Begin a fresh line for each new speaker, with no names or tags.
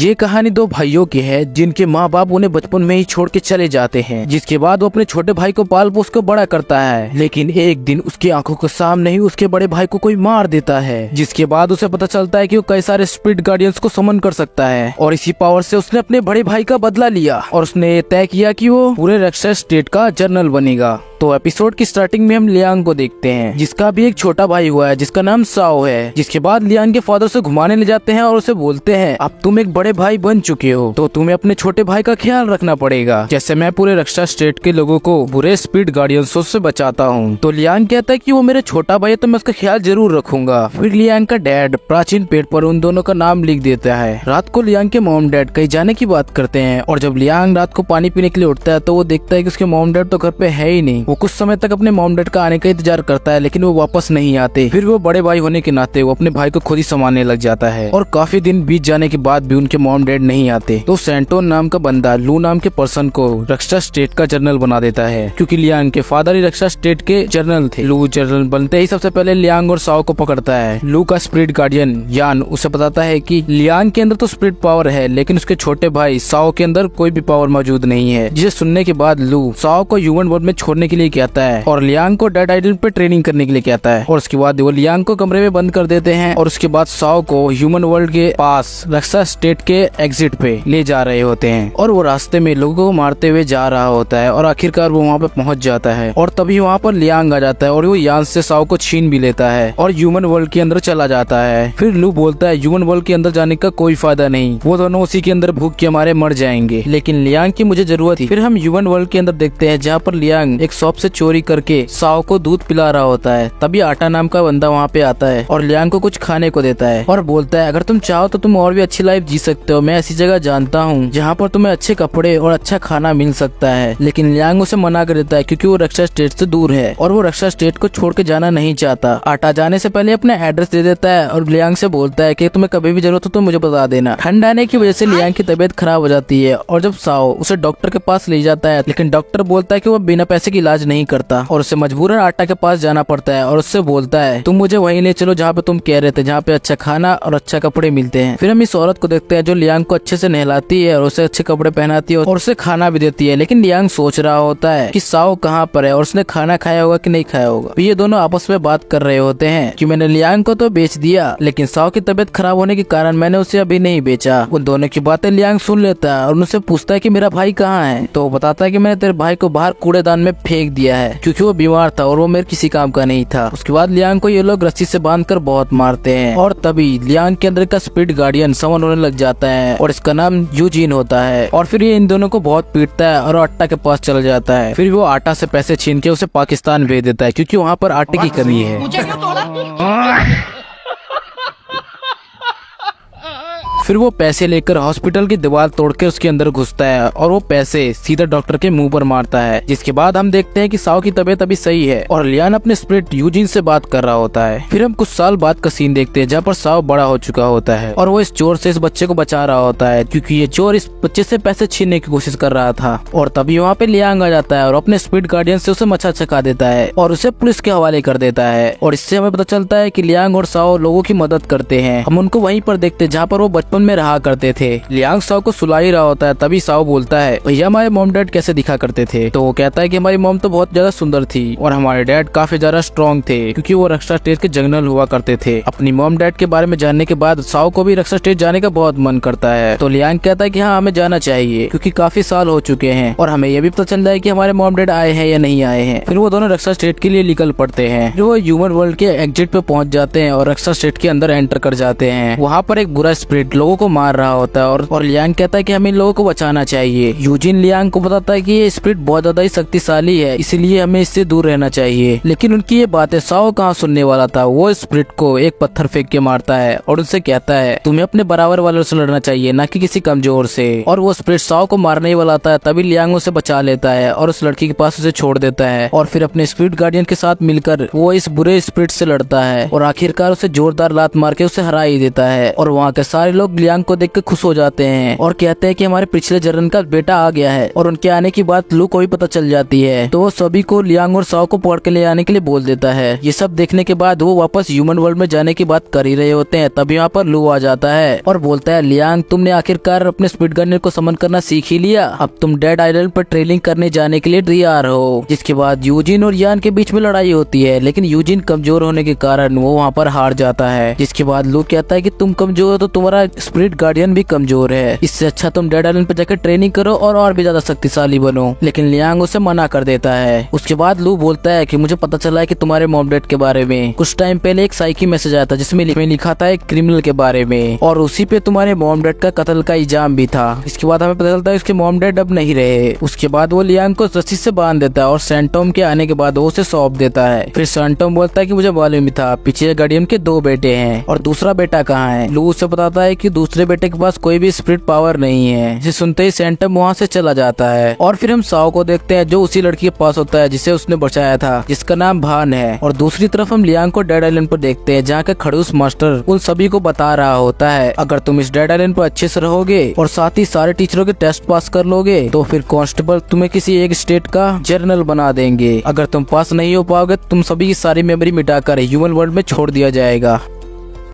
ये कहानी दो भाइयों की है जिनके माँ बाप उन्हें बचपन में ही छोड़ के चले जाते हैं, जिसके बाद वो अपने छोटे भाई को पाल पोस कर बड़ा करता है। लेकिन एक दिन उसकी आंखों के सामने ही उसके बड़े भाई को कोई मार देता है, जिसके बाद उसे पता चलता है कि वो कई सारे स्पिरिट गार्डियंस को समन कर सकता है और इसी पावर से उसने अपने बड़े भाई का बदला लिया और उसने तय किया कि वो पूरे रक्षा स्टेट का जनरल बनेगा। तो एपिसोड की स्टार्टिंग में हम लियांग को देखते हैं, जिसका भी एक छोटा भाई हुआ है जिसका नाम साओ है। जिसके बाद लियांग के फादर से घुमाने ले जाते हैं और उसे बोलते हैं अब तुम एक बड़े भाई बन चुके हो तो तुम्हें अपने छोटे भाई का ख्याल रखना पड़ेगा, जैसे मैं पूरे रक्षा स्टेट के लोगों को बुरे स्पिरिट गार्डियंस से बचाता हूँ। तो लियांग कहता है कि वो मेरे छोटा भाई है तो मैं उसका ख्याल जरूर रखूंगा। फिर लियांग का डैड प्राचीन पेड़ पर उन दोनों का नाम लिख देता है। रात को लियांग के मॉम डैड कहीं जाने की बात करते हैं और जब लियांग रात को पानी पीने के लिए उठता है तो वो देखता है कि उसके मॉम डैड तो घर पे है ही नहीं। वो कुछ समय तक अपने मॉम डैड का आने का इंतजार करता है लेकिन वो वापस नहीं आते। फिर वो बड़े भाई होने के नाते वो अपने भाई को खुद ही संभालने लग जाता है और काफी दिन बीत जाने के बाद भी उनके मॉम डैड नहीं आते। तो सेंटोन नाम का बंदा लू नाम के पर्सन को रक्षा स्टेट का जनरल बना देता है, क्योंकि लियांग के फादर ही रक्षा स्टेट के जनरल थे। लू जनरल बनते ही सबसे पहले लियांग और साओ को पकड़ता है। लू का स्पिरिट गार्डियन यान उसे बताता है कि लियांग के अंदर तो स्पिरिट पावर है लेकिन उसके छोटे भाई साओ के अंदर कोई भी पावर मौजूद नहीं है। जिसे सुनने के बाद लू साओ को ह्यूमन वर्ल्ड में छोड़ने के लिए कहता है और लियांग को डेड आइलैंड पे ट्रेनिंग करने के लिए कहता है। और उसके बाद वो लियांग को कमरे में बंद कर देते हैं और उसके बाद साओ को ह्यूमन वर्ल्ड के पास रक्षा स्टेट के एग्जिट पे ले जा रहे होते हैं और वो रास्ते में लोगों को मारते हुए जा रहा होता है और आखिरकार वो वहाँ पे पहुँच जाता है और तभी वहाँ पर लियांग आ जाता है और वो यान से साओ को छीन भी लेता है और ह्यूमन वर्ल्ड के अंदर चला जाता है। फिर लू बोलता है ह्यूमन वर्ल्ड के अंदर जाने का कोई फायदा नहीं, वो दोनों उसी के अंदर भूख के मारे मर जाएंगे, लेकिन लियांग की मुझे जरूरत थी। फिर हम ह्यूमन वर्ल्ड के अंदर देखते हैं जहाँ पर लियांग एक शॉप से चोरी करके साओ को दूध पिला रहा होता है। तभी आटा नाम का बंदा वहाँ पे आता है और लियांग को कुछ खाने को देता है और बोलता है अगर तुम चाहो तो तुम और भी अच्छी लाइफ जी सकते हो, मैं ऐसी जगह जानता हूँ जहाँ पर तुम्हें अच्छे कपड़े और अच्छा खाना मिल सकता है। लेकिन लियांग उसे मना कर देता है क्योंकि वो रक्षा स्टेट से दूर है और वो रक्षा स्टेट को छोड़ के जाना नहीं चाहता। आटा जाने से पहले अपना एड्रेस दे देता है और लियांग से बोलता है कि तुम्हें कभी भी जरूरत हो तो मुझे बता देना। ठंड आने की वजह से लियांग की तबीयत खराब हो जाती है और जब साओ उसे डॉक्टर के पास ले जाता है लेकिन डॉक्टर बोलता है कि वो बिना पैसे की इलाज नहीं करता और उसे मजबूरन आटा के पास जाना पड़ता है और उससे बोलता है तुम मुझे वहीं ले चलो जहाँ पे तुम कह रहे थे, जहाँ पे अच्छा खाना और अच्छा कपड़े मिलते हैं। फिर हम इस औरत को देखते हैं जो लियांग को अच्छे से नहलाती है और उसे अच्छे कपड़े पहनाती है और उसे खाना भी देती है। लेकिन लियांग सोच रहा होता है कि साओ कहाँ पर है और उसने खाना खाया होगा कि नहीं खाया होगा। ये दोनों आपस में बात कर रहे होते हैं कि मैंने लियांग को तो बेच दिया लेकिन साओ की तबीयत खराब होने के कारण मैंने उसे अभी नहीं बेचा। उन दोनों की बातें लियांग सुन लेता है और उनसे पूछता है कि मेरा भाई कहाँ है। तो वो बताता है कि मैंने तेरे भाई को बाहर कूड़ेदान में फेंक दिया है क्योंकि वो बीमार था और वो मेरे किसी काम का नहीं था। उसके बाद लियांग को ये लोग रस्सी से बांधकर बहुत मारते हैं और तभी लियांग के अंदर का स्पिरिट गार्डियन समन होने लग जाता है और इसका नाम यूजीन होता है और फिर ये इन दोनों को बहुत पीटता है और आटा के पास चला जाता है। फिर वो आटा से पैसे छीन के उसे पाकिस्तान भेज देता है क्योंकि वहाँ पर आटे की कमी है। फिर वो पैसे लेकर हॉस्पिटल की दीवार तोड़कर उसके अंदर घुसता है और वो पैसे सीधा डॉक्टर के मुंह पर मारता है। जिसके बाद हम देखते हैं कि साओ की तबीयत अभी सही है और लियान अपने स्पिरिट यूजिन से बात कर रहा होता है। फिर हम कुछ साल बाद का सीन देखते हैं जहाँ पर साओ बड़ा हो चुका होता है और वो इस चोर से इस बच्चे को बचा रहा होता है क्योंकि ये चोर इस बच्चे से पैसे छीनने की कोशिश कर रहा था। और तभी वहाँ पे लियांग आ जाता है और अपने स्पिरिट गार्डियन से उसे मच्छा चका देता है और उसे पुलिस के हवाले कर देता है। और इससे हमें पता चलता है कि लियांग और साओ लोगों की मदद करते हैं। हम उनको वहीं पर देखते हैं जहाँ पर वो बचपन में रहा करते थे। लियांग साओ को सुला ही रहा होता है, तभी साओ बोलता है भैया हमारे मॉम डैड कैसे दिखा करते थे। तो वो कहता है कि हमारी मॉम तो बहुत ज्यादा सुंदर थी और हमारे डैड काफी ज्यादा स्ट्रॉन्ग थे क्योंकि वो रक्षा स्टेट के जनरल हुआ करते थे। अपनी मॉम डैड के बारे में जानने के बाद साओ को भी रक्षा स्टेट जाने का बहुत मन करता है। तो लियांग कहता है कि हाँ हमें जाना चाहिए क्योंकि काफी साल हो चुके हैं और हमें यह भी पता चल रहा है कि हमारे मॉम डैड आए हैं या नहीं आए हैं। फिर वो दोनों रक्षा स्टेट के लिए निकल पड़ते हैं। फिर वो ह्यूमन वर्ल्ड के एग्जिट पे पहुंच जाते हैं और रक्षा स्टेट के अंदर एंटर कर जाते हैं। वहाँ पर एक बुरा स्पिरिट लोगों को मार रहा होता है और लियांग कहता है कि हमें इन लोगों को बचाना चाहिए। यूजिन लियांग को बताता है कि ये स्पिरिट बहुत ज्यादा ही शक्तिशाली है इसलिए हमें इससे दूर रहना चाहिए। लेकिन उनकी ये बातें साओ कहाँ सुनने वाला था। वो स्पिरिट को एक पत्थर फेंक के मारता है और उनसे कहता है तुम्हें अपने बराबर वालों से लड़ना चाहिए न कि किसी कमजोर से। और वो स्पिरिट साओ को मारने ही वाला था तभी लियांग उसे बचा लेता है और उस लड़की के पास उसे छोड़ देता है और फिर अपने स्पिरिट गार्डियन के साथ मिलकर वो इस बुरे स्पिरिट से लड़ता है और आखिरकार उसे जोरदार लात मार के उसे हरा ही देता है और वहाँ के सारे लोग लोग लियांग को देख के खुश हो जाते हैं और कहते हैं कि हमारे पिछले जनरेशन का बेटा आ गया है। और उनके आने की बात लू को भी पता चल जाती है, तो वो सभी को लियांग और साओ को पकड़ के ले आने के लिए बोल देता है। ये सब देखने के बाद वो वापस ह्यूमन वर्ल्ड में जाने की बात कर ही रहे होते हैं, तभी यहाँ पर लू आ जाता है और बोलता है, लियांग तुमने आखिरकार अपने स्पीड गनर को समन करना सीख ही लिया, अब तुम डेड आइलैंड पर ट्रेनिंग करने जाने के लिए तैयार हो। जिसके बाद यूजिन और यान के बीच में लड़ाई होती है, लेकिन यूजिन कमजोर होने के कारण वो वहाँ पर हार जाता है। जिसके बाद लू कहता है कि तुम कमजोर हो तो तुम्हारा स्पिरिट गार्डियन भी कमजोर है, इससे अच्छा तुम डेड आइलैंड पर जाकर ट्रेनिंग करो और भी ज्यादा शक्तिशाली बनो। लेकिन लियांग उसे मना कर देता है। उसके बाद लू बोलता है कि मुझे पता चला है कि तुम्हारे मॉम डैड के बारे में कुछ टाइम पहले एक साइकी मैसेज आया था जिसमें लिखा था एक क्रिमिनल के बारे में, और उसी पे तुम्हारे मॉम डैड का कत्ल का इल्जाम भी था। इसके बाद हमें पता चलता है उसके मॉम डैड अब नहीं रहे। उसके बाद वो लियांग को रस्सी से बांध देता है और सैंटोम के आने के बाद वो उसे सौंप देता है। फिर सैंटोम बोलता है कि मुझे मालूम ही था, पिछले गार्डियन के 2 बेटे हैं और दूसरा बेटा कहाँ है। लू उसे बताता है कि दूसरे बेटे के पास कोई भी स्पिरिट पावर नहीं है। जिसे सुनते ही सैंटोम वहाँ से चला जाता है और फिर हम साओ को देखते हैं जो उसी लड़की के पास होता है जिसे उसने बचाया था, जिसका नाम भान है। और दूसरी तरफ हम लियांग को डेड आइलैंड पर देखते हैं जहाँ का खड़ूस मास्टर उन सभी को बता रहा होता है, अगर तुम इस डेड आइलैंड पर अच्छे से रहोगे और साथ ही सारे टीचरों के टेस्ट पास कर लोगे तो फिर कांस्टेबल तुम्हें किसी एक स्टेट का जनरल बना देंगे। अगर तुम पास नहीं हो पाओगे तुम सभी की सारी मेमोरी मिटाकर ह्यूमन वर्ल्ड में छोड़ दिया जाएगा।